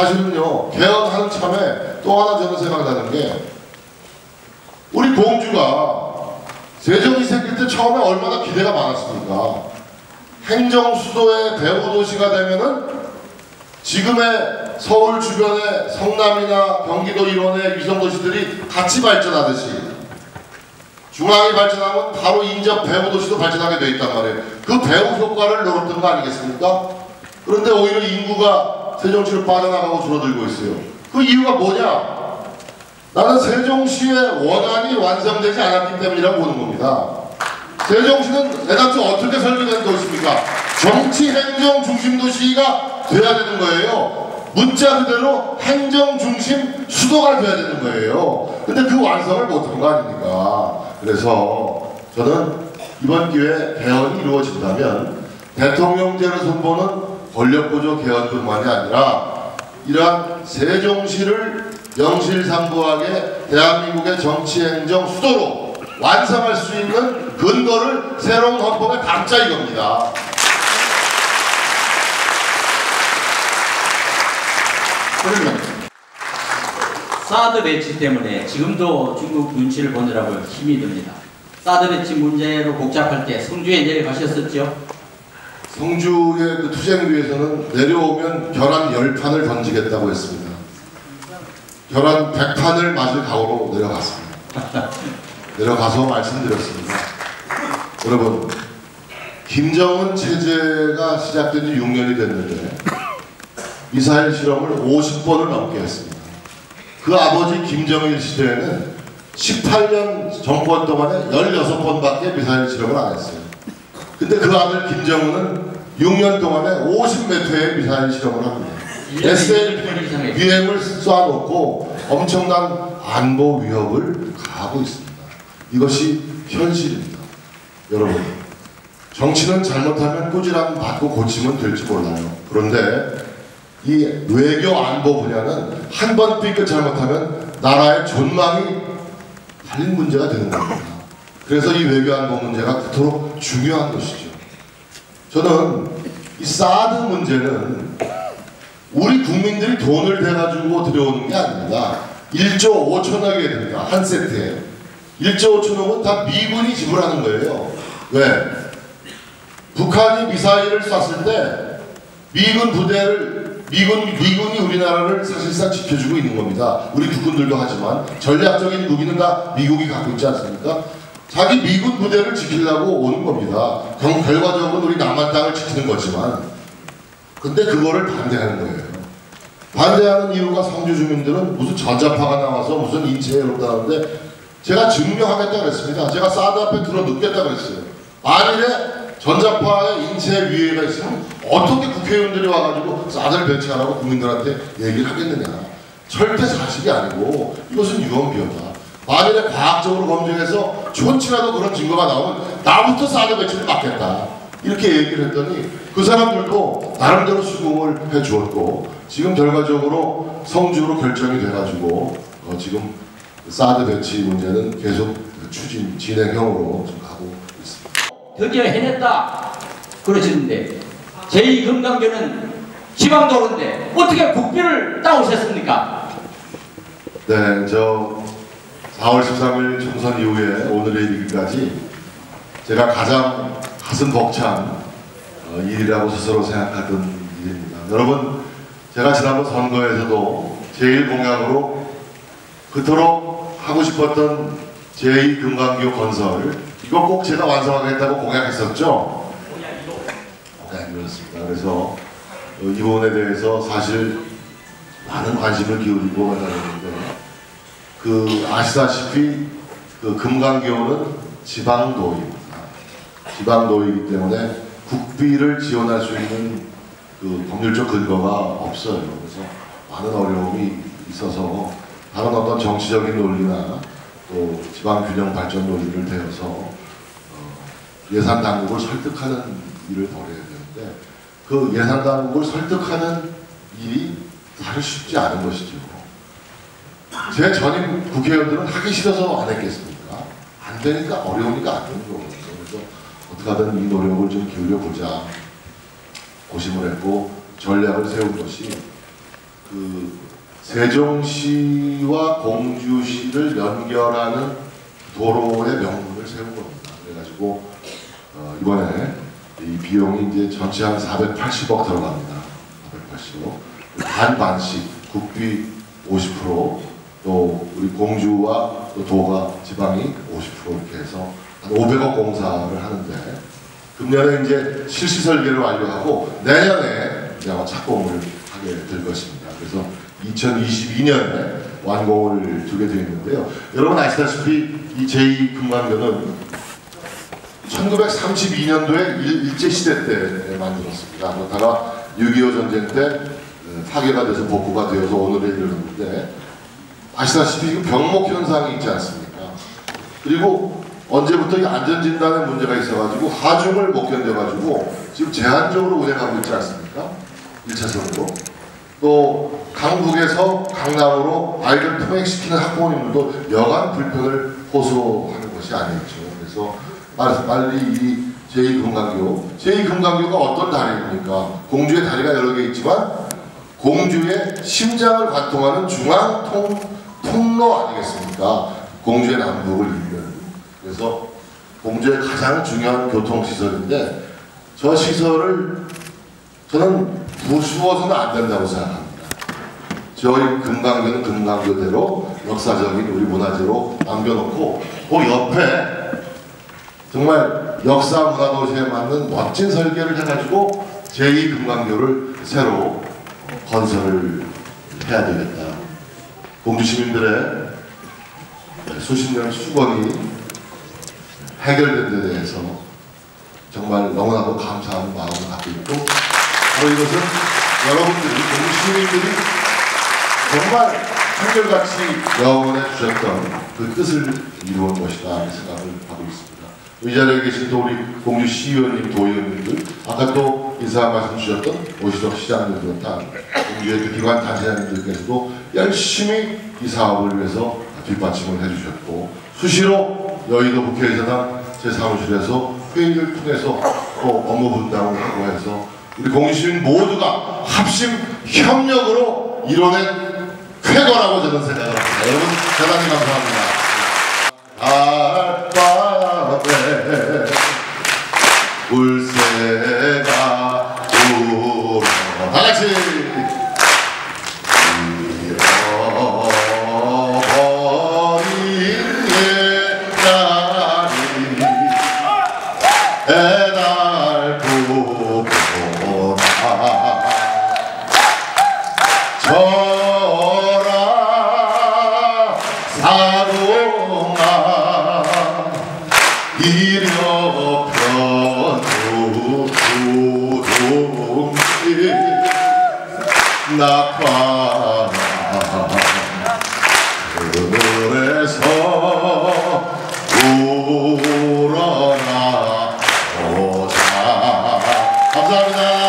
사실은요, 개헌하는 참에 또 하나 저는 생각나는 게, 우리 공주가 세종이 생길 때 처음에 얼마나 기대가 많았습니까? 행정 수도의 배후 도시가 되면은 지금의 서울 주변의 성남이나 경기도 일원의 위성도시들이 같이 발전하듯이 중앙이 발전하면 바로 인접 배후 도시도 발전하게 돼 있단 말이에요. 그 배후 효과를 노렸던 거 아니겠습니까? 그런데 오히려 인구가 세종시로 빠져나가고 줄어들고 있어요. 그 이유가 뭐냐? 나는 세종시의 원안이 완성되지 않았기 때문이라고 보는 겁니다. 세종시는 애당초 어떻게 설계된 도시입니까? 정치 행정 중심 도시가 돼야 되는 거예요. 문자 그대로 행정 중심 수도가 돼야 되는 거예요. 근데 그 완성을 못한 거 아닙니까? 그래서 저는 이번 기회에 개헌이 이루어진다면 대통령제를 손보는 권력구조 개헌뿐만이 아니라 이러한 세종시를 명실상부하게 대한민국의 정치행정 수도로 완성할 수 있는 근거를 새로운 헌법에 담자 이겁니다. 그러면 사드 배치 때문에 지금도 중국 눈치를 보느라고 힘이 듭니다. 사드 배치 문제로 복잡할 때 성주에 내려가셨었죠? 성주의 그 투쟁위에서는 내려오면 계란 10판을 던지겠다고 했습니다. 계란 100판을 맞을 각오로 내려갔습니다. 내려가서 말씀드렸습니다. 여러분, 김정은 체제가 시작된 지 6년이 됐는데 미사일 실험을 50번을 넘게 했습니다. 그 아버지 김정일 시대에는 18년 정권 동안에 16번밖에 미사일 실험을 안 했어요. 근데 그 아들 김정은은 6년 동안에 50몇 회의 미사일 실험을 합니다. SLBM을 쏴놓고 엄청난 안보 위협을 가하고 있습니다. 이것이 현실입니다. 여러분, 정치는 잘못하면 꾸지람 받고 고치면 될지 몰라요. 그런데 이 외교 안보 분야는 한 번 삐끗 잘못하면 나라의 존망이 달린 문제가 되는 겁니다. 그래서 이 외교 안보 문제가 그토록 중요한 것이죠. 저는 이 사드 문제는 우리 국민들이 돈을 대가지고 들여오는 게 아닙니다. 1조 5천억이 됩니다. 한 세트에. 1조 5천억은 다 미군이 지불하는 거예요. 왜? 북한이 미사일을 쐈을 때 미군 부대를 미군이 우리나라를 사실상 지켜주고 있는 겁니다. 우리 국군들도 하지만 전략적인 무기는 다 미국이 갖고 있지 않습니까? 자기 미군 부대를 지키려고 오는 겁니다. 결과적으로 우리 남한 땅을 지키는 거지만, 근데 그거를 반대하는 거예요. 반대하는 이유가 성주 주민들은 무슨 전자파가 나와서 무슨 인체에 해롭다는데 제가 증명하겠다 그랬습니다. 제가 사드 앞에 들어 눕겠다 그랬어요. 만일에 전자파의 인체 위해가 있으면 어떻게 국회의원들이 와가지고 사드를 배치하라고 국민들한테 얘기를 하겠느냐. 절대 사실이 아니고 이것은 유언비어다. 만일에 과학적으로 검증해서 좋지라도 그런 증거가 나오면 나부터 사드 배치를 막겠다. 이렇게 얘기를 했더니 그 사람들도 나름대로 수긍을 해주었고 지금 결과적으로 성주로 결정이 돼가지고 지금 사드 배치 문제는 계속 진행형으로 좀 가고 있습니다. 드디어 해냈다 그러시는데 제2금강교는 지방도로인데 어떻게 국비를 따오셨습니까? 네, 저 4월 13일 총선 이후에 오늘에 이르기까지 제가 가장 가슴 벅찬 일이라고 스스로 생각하던 일입니다. 여러분, 제가 지난번 선거에서도 제1공약으로 그토록 하고 싶었던 제2금강교 건설, 이거 꼭 제가 완성하겠다고 공약했었죠? 공약이었습니다. 그래서 이 부분에 대해서 사실 많은 관심을 기울이고 나갔는데, 아시다시피 금강교는 지방도입니다. 지방도이기 때문에 국비를 지원할 수 있는 법률적 근거가 없어요. 그래서 많은 어려움이 있어서 다른 어떤 정치적인 논리나 또 지방균형 발전 논리를 대어서 예산 당국을 설득하는 일을 벌여야 되는데 그 예산 당국을 설득하는 일이 사실 쉽지 않은 것이죠. 제 전임 국회의원들은 하기 싫어서 안 했겠습니까? 안 되니까 어려우니까 안 되는 거거든요. 그래서 어떻게 하든 이 노력을 좀 기울여 보자 고심을 했고 전략을 세운 것이 그 세종시와 공주시를 연결하는 도로의 명분을 세운 겁니다. 그래가지고 이번에 이 비용이 이제 전체 한 480억 들어갑니다. 480억. 반반씩 국비 50%, 또 우리 공주와 또 도가 지방이 50% 이렇게 해서 한 500억 공사를 하는데, 금년에 이제 실시 설계를 완료하고 내년에 이제 아마 착공을 하게 될 것입니다. 그래서 2022년에 완공을 두게 되어 있는데요. 여러분 아시다시피 이 제2금강교는 1932년도에 일제시대 때 만들었습니다. 그러다가 6.25 전쟁 때 파괴가 돼서 복구가 되어서 오늘에 이르렀는데, 아시다시피 병목 현상이 있지 않습니까? 그리고 언제부터 이 안전진단에 문제가 있어가지고 하중을 못 견뎌가지고 지금 제한적으로 운행하고 있지 않습니까? 1차선으로. 또 강북에서 강남으로 아이들 통행시키는 학부모님들도 여간 불편을 호소하는 것이 아니었죠. 그래서 빨리 이 제2금강교가 어떤 다리입니까? 공주의 다리가 여러 개 있지만 공주의 심장을 관통하는 중앙 통로 아니겠습니까? 공주의 남북을 잇는. 그래서 공주의 가장 중요한 교통시설인데, 저 시설을 저는 부수어서는 안 된다고 생각합니다. 저희 금강교는 금강교대로 역사적인 우리 문화재로 남겨놓고 그 옆에 정말 역사 문화도시에 맞는 멋진 설계를 해가지고 제2금강교를 새로 건설을 해야 되겠다. 공주 시민들의 수십 년 수건이 해결된 데 대해서 정말 너무나도 감사한 마음을 갖고 있고, 바로 이것은 여러분들이, 공주 시민들이 정말 한결같이 영원해 주셨던 그 뜻을 이루은 것이다 하는 생각을 하고 있습니다. 이 자리에 계신 또 우리 공주 시의원님, 도의원님들, 아까 또 인사 말씀 주셨던 오시덕 시장님을 비롯한 공주의 그 기관 단체장님들께서도 열심히 이 사업을 위해서 뒷받침을 해주셨고, 수시로 여의도 국회의사당 제 사무실에서 회의를 통해서 또 업무 분담을 하고 해서 우리 공주시민 모두가 합심 협력으로 이뤄낸 쾌거라고 저는 생각을 합니다. 여러분 대단히 감사합니다. 달밤에 울새가 울어 다같이 그늘에서 우러나 오자. 감사합니다.